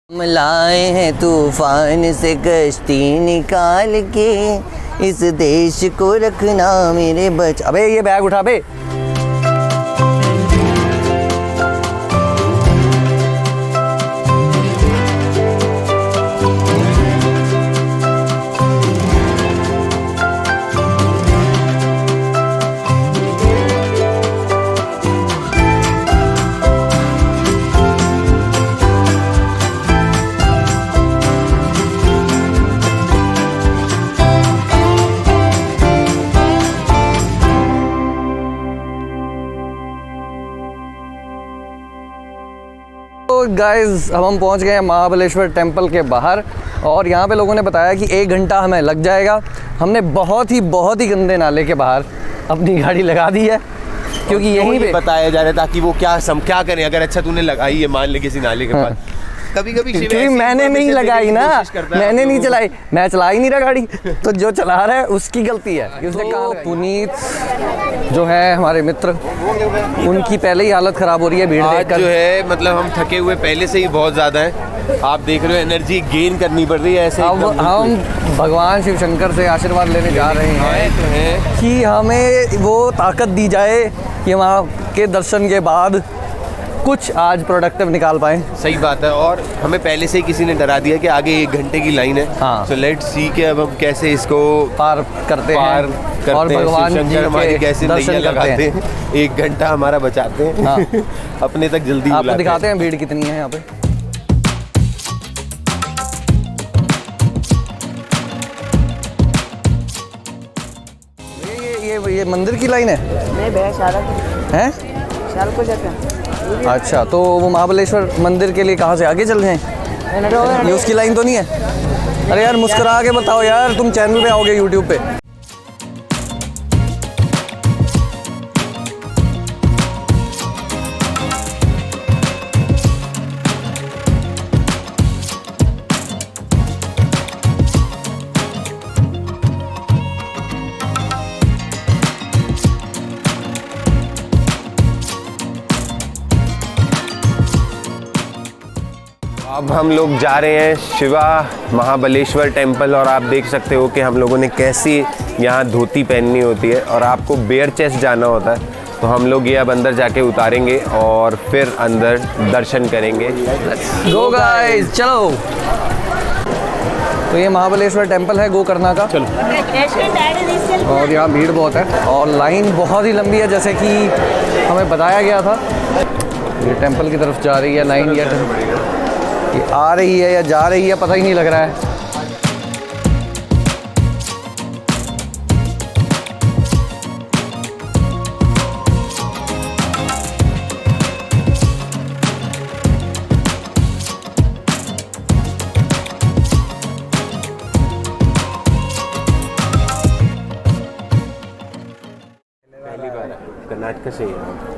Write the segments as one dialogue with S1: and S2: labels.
S1: हम लाए हैं तूफान से कश्ती निकाल के, इस देश को रखना मेरे अबे ये बैग उठा बे। गाइस अब हम पहुंच गए हैं महाबलेश्वर टेम्पल के बाहर और यहाँ पे लोगों ने बताया कि 1 घंटा हमें लग जाएगा। हमने बहुत ही गंदे नाले के बाहर अपनी गाड़ी लगा दी है क्योंकि यहीं पे
S2: बताया जा रहा है ताकि वो क्या करें। अगर अच्छा तूने लगाई है मान ले किसी नाले के पास, कभी
S1: क्योंकि मैंने नहीं लगाई ना, मैंने नहीं चलाई, मैं चला ही नहीं रहा गाड़ी, तो जो चला रहा है उसकी गलती है कि उसने कहा। पुनीत जो है हमारे मित्र, उनकी पहले ही हालत खराब हो रही है भीड़ देखकर।
S2: जो है मतलब हम थके हुए पहले से ही बहुत ज़्यादा हैं। आप देख रहे हो एनर्जी गेन करनी पड़ रही है ऐसे।
S1: हम भगवान शिव शंकर से आशीर्वाद लेने जा रहे हैं कि हमें वो ताकत दी जाए कि वहाँ के दर्शन के बाद कुछ आज प्रोडक्टिव निकाल पाए।
S2: सही बात है। और हमें पहले से ही किसी ने डरा दिया कि आगे 1 घंटे की लाइन है।
S1: हाँ।
S2: तो लेट्स सी के अब हम कैसे इसको
S1: पार करते हैं और भगवान
S2: शंकर हमारी कैसे नैया लगाते हैं। 1 घंटा हमारा बचाते हैं। हाँ। अपने तक जल्दी
S1: आपको दिखाते हैं भीड़ कितनी है यहाँ पे। ये मंदिर की लाइन है?
S3: नहीं भैया,
S1: हैं?
S3: शाल को जाते हैं।
S1: अच्छा, तो वो महाबलेश्वर मंदिर के लिए कहाँ से आगे चल जाएं? ये उसकी लाइन तो नहीं है? अरे यार मुस्कुरा के बताओ यार, तुम चैनल पे आओगे यूट्यूब पे।
S2: अब हम लोग जा रहे हैं शिवा महाबलेश्वर टेम्पल और आप देख सकते हो कि हम लोगों ने कैसी यहाँ धोती पहननी होती है और आपको बेयर चेस्ट जाना होता है। तो हम लोग ये अब अंदर जाके उतारेंगे और फिर अंदर दर्शन करेंगे।
S1: गो गाइस, चलो। तो ये महाबलेश्वर टेम्पल है गोकर्णा का। चलो। और यहाँ भीड़ बहुत है और लाइन बहुत ही लंबी है जैसे कि हमें बताया गया था। ये टेम्पल की तरफ जा रही है लाइन, ये आ रही है या जा रही है पता ही नहीं लग रहा है।
S2: पहली बार कर्नाटक से?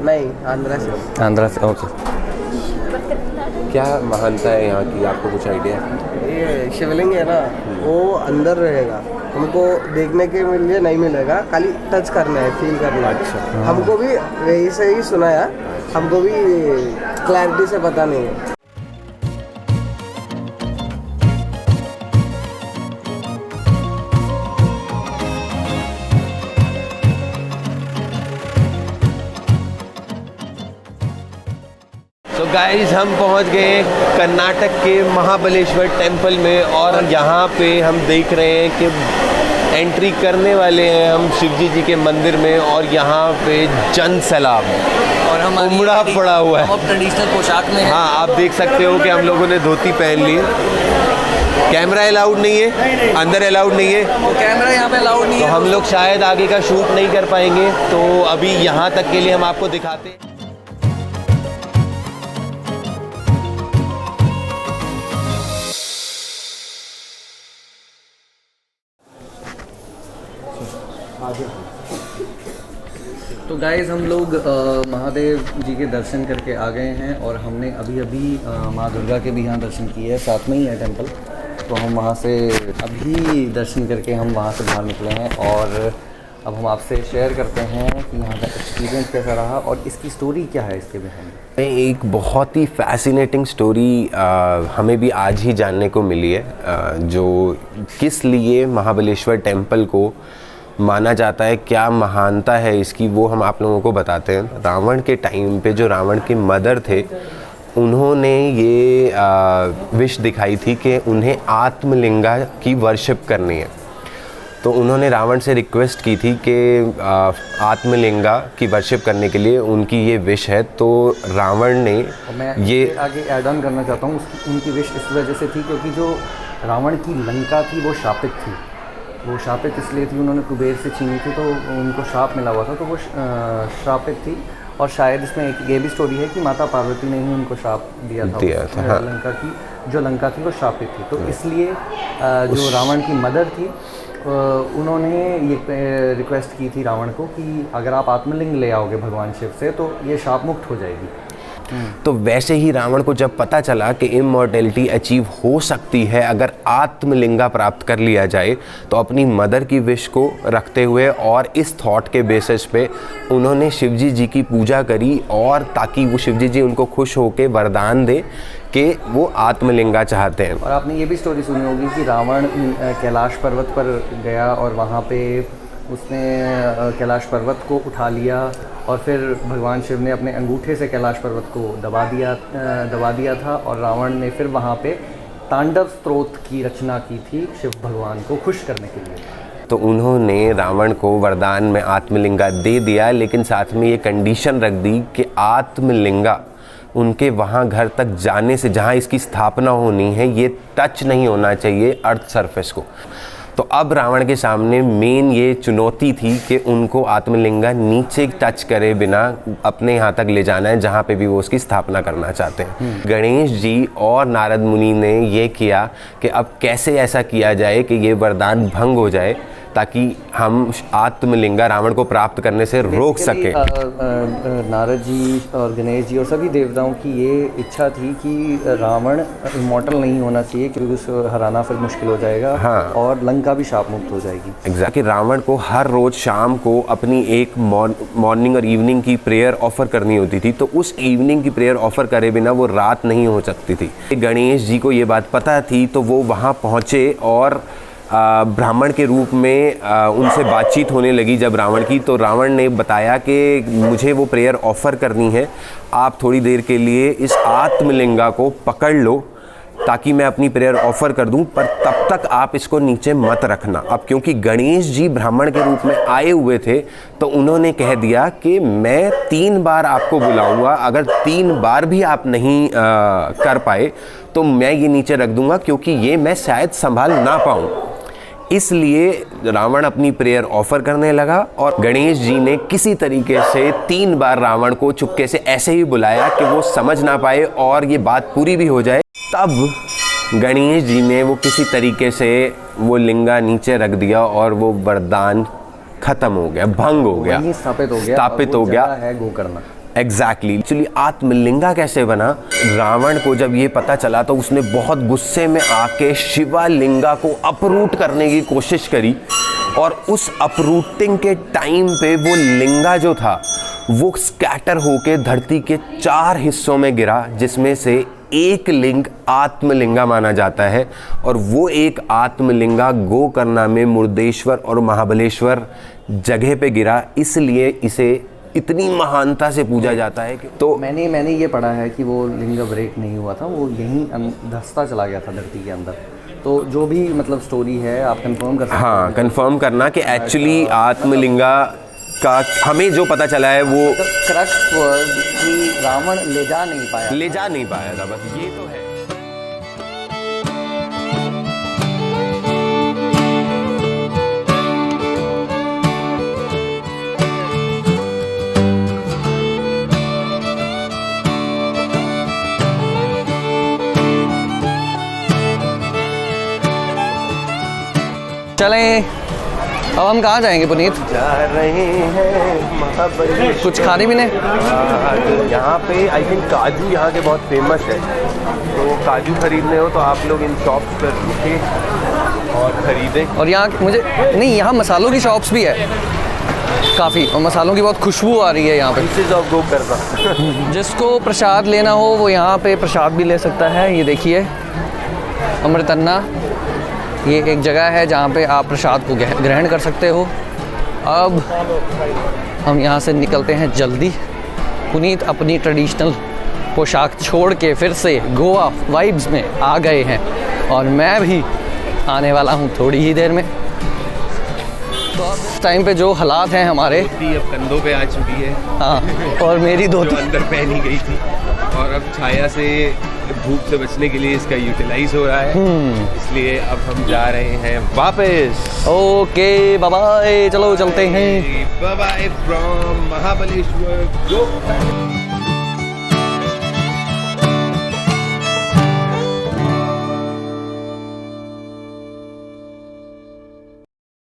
S3: नहीं, आंध्रा से।
S1: ओके।
S2: क्या महानता है यहाँ की, आपको कुछ आइडिया है?
S3: ये शिवलिंग है ना, वो अंदर रहेगा, हमको देखने के लिए नहीं मिलेगा, खाली टच करना है, फील करना है। अच्छा। हमको भी वैसे ही सुना है, हमको भी क्लैरिटी से पता नहीं है।
S2: तो गाइस हम पहुंच गए कर्नाटक के महाबलेश्वर टेम्पल में और यहाँ पे हम देख रहे हैं कि एंट्री करने वाले हैं हम शिवजी जी के मंदिर में और यहाँ पे जन सैलाब
S1: और हम
S2: उमड़ा पड़ा हुआ है।
S1: हम ट्रेडिशनल पोशाक में हैं।
S2: हाँ, आप देख सकते हो कि हम लोगों ने धोती पहन ली है। कैमरा अलाउड नहीं है, अंदर अलाउड नहीं है,
S1: तो कैमरा यहाँ पे अलाउड नहीं
S2: तो
S1: है।
S2: हम लोग शायद आगे का शूट नहीं कर पाएंगे। तो अभी यहाँ तक के लिए हम आपको दिखाते हैं।
S1: तो गाइज़ हम लोग महादेव जी के दर्शन करके आ गए हैं और हमने अभी माँ दुर्गा के भी यहाँ दर्शन किए हैं, साथ में ही है टेम्पल। तो हम वहाँ से अभी दर्शन करके हम वहाँ से बाहर निकले हैं और अब हम आपसे शेयर करते हैं कि यहाँ का एक्सपीरियंस कैसा रहा और इसकी स्टोरी क्या है इसके बिहाइंड।
S2: एक बहुत ही फैसिनेटिंग स्टोरी हमें भी आज ही जानने को मिली है, जो किस लिए महाबलेश्वर टेम्पल को माना जाता है, क्या महानता है इसकी, वो हम आप लोगों को बताते हैं। रावण के टाइम पे जो रावण के मदर थे, उन्होंने ये विश दिखाई थी कि उन्हें आत्मलिंगा की वर्शिप करनी है। तो उन्होंने रावण से रिक्वेस्ट की थी कि आत्मलिंगा की वर्शिप करने के लिए उनकी ये विश है। तो रावण ने
S1: मैं
S2: ये
S1: आगे ऐड ऑन करना चाहता हूँ, उनकी विश इस वजह से थी क्योंकि जो रावण की लंका थी वो शापित थी। वो शापित इसलिए थी, उन्होंने कुबेर से छीनी थी तो उनको शाप मिला हुआ था, तो वो शापित थी। और शायद इसमें एक ये भी स्टोरी है कि माता पार्वती ने ही उनको शाप दिया था,
S2: हाँ।
S1: लंका की जो लंका थी वो शापित थी। तो इसलिए जो रावण की मदर थी उन्होंने ये रिक्वेस्ट की थी रावण को कि अगर आप आत्मलिंग ले आओगे भगवान शिव से तो ये शाप मुक्त हो जाएगी।
S2: तो वैसे ही रावण को जब पता चला कि इमॉर्टैलिटी अचीव हो सकती है अगर आत्मलिंगा प्राप्त कर लिया जाए, तो अपनी मदर की विश को रखते हुए और इस थॉट के बेसिस पे उन्होंने शिवजी जी की पूजा करी, और ताकि वो शिवजी जी उनको खुश होकर वरदान दे कि वो आत्मलिंगा चाहते हैं।
S1: और आपने ये भी स्टोरी सुनी होगी कि रावण कैलाश पर्वत पर गया और वहाँ पे उसने कैलाश पर्वत को उठा लिया और फिर भगवान शिव ने अपने अंगूठे से कैलाश पर्वत को दबा दिया था, और रावण ने फिर वहाँ पे तांडव स्तोत्र की रचना की थी शिव भगवान को खुश करने के लिए।
S2: तो उन्होंने रावण को वरदान में आत्मलिंगा दे दिया, लेकिन साथ में ये कंडीशन रख दी कि आत्मलिंगा उनके वहाँ घर तक जाने से, जहाँ इसकी स्थापना होनी है, ये टच नहीं होना चाहिए अर्थ सरफेस को। तो अब रावण के सामने मेन ये चुनौती थी कि उनको आत्मलिंगा नीचे टच करे बिना अपने यहाँ तक ले जाना है, जहाँ पे भी वो उसकी स्थापना करना चाहते हैं। गणेश जी और नारद मुनि ने ये किया कि अब कैसे ऐसा किया जाए कि ये वरदान भंग हो जाए, ताकि हम आत्मलिंगा रावण को प्राप्त करने से रोक सकें।
S1: नारद जी और गणेश जी और सभी देवताओं की ये इच्छा थी कि रावण इमॉर्टल नहीं होना चाहिए, क्योंकि उसको हराना फिर मुश्किल हो जाएगा।
S2: हाँ।
S1: और लंका भी शाप मुक्त हो जाएगी।
S2: एग्जैक्टली। रावण को हर रोज शाम को अपनी एक मॉर्निंग और इवनिंग की प्रेयर ऑफर करनी होती थी, तो उस इवनिंग की प्रेयर ऑफर करे बिना वो रात नहीं हो सकती थी। गणेश जी को ये बात पता थी, तो वो वहाँ पहुँचे और ब्राह्मण के रूप में उनसे बातचीत होने लगी जब रावण की। तो रावण ने बताया कि मुझे वो प्रेयर ऑफ़र करनी है, आप थोड़ी देर के लिए इस आत्मलिंगा को पकड़ लो ताकि मैं अपनी प्रेयर ऑफ़र कर दूं, पर तब तक आप इसको नीचे मत रखना। अब क्योंकि गणेश जी ब्राह्मण के रूप में आए हुए थे, तो उन्होंने कह दिया कि मैं 3 बार आपको बुलाऊंगा, अगर 3 बार भी आप नहीं कर पाए तो मैं ये नीचे रख दूंगा, क्योंकि ये मैं शायद संभाल ना पाऊँ। इसलिए रावण अपनी प्रेयर ऑफर करने लगा, और गणेश जी ने किसी तरीके से 3 बार रावण को चुपके से ऐसे ही बुलाया कि वो समझ ना पाए और ये बात पूरी भी हो जाए। तब गणेश जी ने वो किसी तरीके से वो लिंगा नीचे रख दिया और वो वरदान खत्म हो गया, भंग हो गया, स्थापित हो गया
S1: है गोकर्ण।
S2: एग्जैक्टली। एक्चुअली आत्मलिंगा कैसे बना, रावण को जब ये पता चला तो उसने बहुत गुस्से में आके शिवालिंगा को अपरूट करने की कोशिश करी, और उस अपरूटिंग के टाइम पे वो लिंगा जो था वो स्कैटर होके धरती के 4 हिस्सों में गिरा, जिसमें से एक लिंग आत्मलिंगा माना जाता है। और वो एक आत्मलिंगा गोकर्णा में मुर्देश्वर और महाबलेश्वर जगह पे गिरा, इसलिए इसे इतनी महानता से पूजा जाता है कि तो
S1: मैंने ये पढ़ा है कि वो लिंग ब्रेक नहीं हुआ था, वो यहीं धंसता चला गया था धरती के अंदर। तो जो भी मतलब स्टोरी है आप कंफर्म कर सकते हैं?
S2: हाँ, कंफर्म करना कि एक्चुअली आत्मलिंगा का हमें जो पता चला है वो
S1: क्रक्स कि रावण ले जा नहीं पाया
S2: था, बस ये तो है।
S1: चलें, अब हम कहाँ जाएंगे पुनीत?
S2: जा रहे हैं महाबलेश्वर।
S1: कुछ खाने पीने?
S2: यहाँ पे आई थिंक काजू यहाँ के बहुत फेमस है, तो काजू खरीदने हो तो आप लोग इन शॉप्स पर रुके और ख़रीदें।
S1: और यहाँ मुझे नहीं, यहाँ मसालों की शॉप्स भी है। काफ़ी, और मसालों की बहुत खुशबू आ रही है यहाँ पे।
S2: गो करना।
S1: जिसको प्रसाद लेना हो वो यहाँ पे प्रसाद भी ले सकता है। ये देखिए अमृतन्ना, ये एक जगह है जहाँ पे आप प्रसाद को ग्रहण कर सकते हो। अब हम यहाँ से निकलते हैं जल्दी। पुनीत अपनी ट्रेडिशनल पोशाक छोड़ के फिर से गोवा वाइब्स में आ गए हैं और मैं भी आने वाला हूँ थोड़ी ही देर में। तो अब इस टाइम पे जो हालात हैं हमारे,
S2: अब कंधों पे आ चुकी है।
S1: हाँ, और मेरी धोती
S2: अंदर पहनी गई थी और अब छाया से धूप से बचने के लिए इसका यूटिलाइज हो रहा है, इसलिए अब हम जा रहे हैं वापस।
S1: ओके बाय बाय, चलो चलते हैं।
S2: Bye bye from Mahabaleshwar.